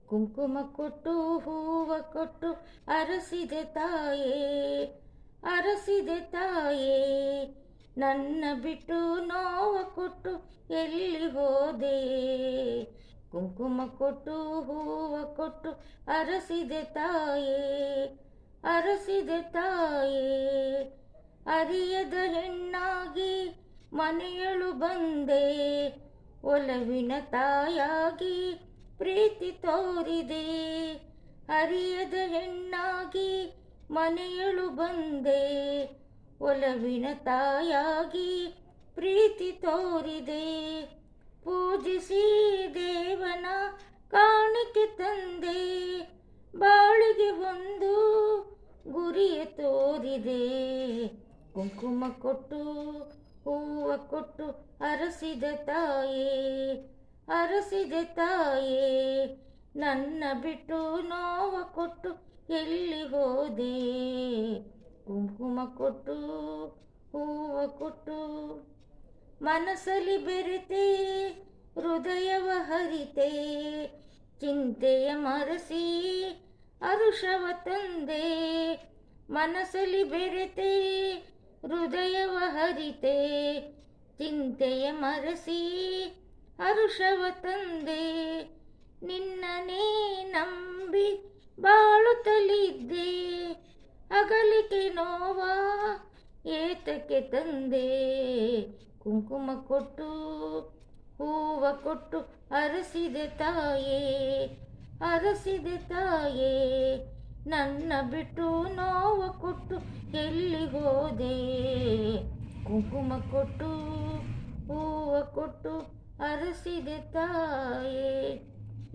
ಕುಂಕುಮ ಕೊಟ್ಟು ಹೂವ ಕೊಟ್ಟು ಅರಸಿದೆ ತಾಯೇ, ಅರಸಿದೆ ತಾಯೇ. ನನ್ನ ಬಿಟ್ಟು ನೋವ ಕೊಟ್ಟು ಎಲ್ಲಿ ಹೋದೆ. ಕುಂಕುಮ ಕೊಟ್ಟು ಹೂವ ಕೊಟ್ಟು ಅರಸಿದೆ ತಾಯೇ, ಅರಸಿದೆ ತಾಯೇ. ಅರಿಯದ ಹೆಣ್ಣಾಗಿ ಮನೆಯಳು ಬಂದೆ, ಒಲವಿನ ತಾಯಾಗಿ ಪ್ರೀತಿ ತೋರಿದೆ. ಅರಿಯದ ಹೆಣ್ಣಾಗಿ ಮನೆಯಳು ಬಂದೆ, ಒಲವಿನ ತಾಯಾಗಿ ಪ್ರೀತಿ ತೋರಿದೆ. ಪೂಜಿಸಿ ದೇವನ ಕಾಣಿಕೆ ತಂದೆ, ಬಾಳಿಗೆ ಒಂದು ಗುರಿಯ ತೋರಿದೆ. ಕುಂಕುಮ ಕೊಟ್ಟು ಹೂವ ಕೊಟ್ಟು ಅರಸಿದ ತಾಯೇ, ಅರಸಿದೆ ತಾಯೇ. ನನ್ನ ಬಿಟ್ಟು ನೋವ ಕೊಟ್ಟು ಎಲ್ಲಿ ಹೋದೆ. ಕುಂಕುಮ ಕೊಟ್ಟು ಹೂವ ಕೊಟ್ಟು ಮನಸ್ಸಲ್ಲಿ ಬೆರೆತೆ, ಹೃದಯವ ಹರಿತೆ. ಚಿಂತೆಯ ಮರೆಸಿ ಹರುಷವ ತಂದೆ. ಮನಸ್ಸಲ್ಲಿ ಬೆರೆತೆ, ಹೃದಯವ ಹರಿತೆ. ಚಿಂತೆಯ ಮರೆಸಿ ಹರುಷವ ತಂದೆ. ನಿನ್ನನೇ ನಂಬಿ ಬಾಳುತ್ತಲಿದ್ದೆ, ಅಗಲಿಕೆ ನೋವ ಏತಕ್ಕೆ ತಂದೆ. ಕುಂಕುಮ ಕೊಟ್ಟು ಹೂವ ಕೊಟ್ಟು ಅರಸಿದೆ ತಾಯೇ, ಅರಸಿದೆ ತಾಯೇ. ನನ್ನ ಬಿಟ್ಟು ನೋವ ಕೊಟ್ಟು ಎಲ್ಲಿ ಹೋದೆ. ಕುಂಕುಮ ಕೊಟ್ಟು ಹೂವ ಕೊಟ್ಟು ಅರಸಿದೆ ತಾಯೇ.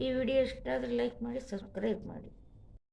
ಈ ವಿಡಿಯೋ ಇಷ್ಟ ಆದರೆ ಲೈಕ್ ಮಾಡಿ, ಸಬ್ಸ್ಕ್ರೈಬ್ ಮಾಡಿ.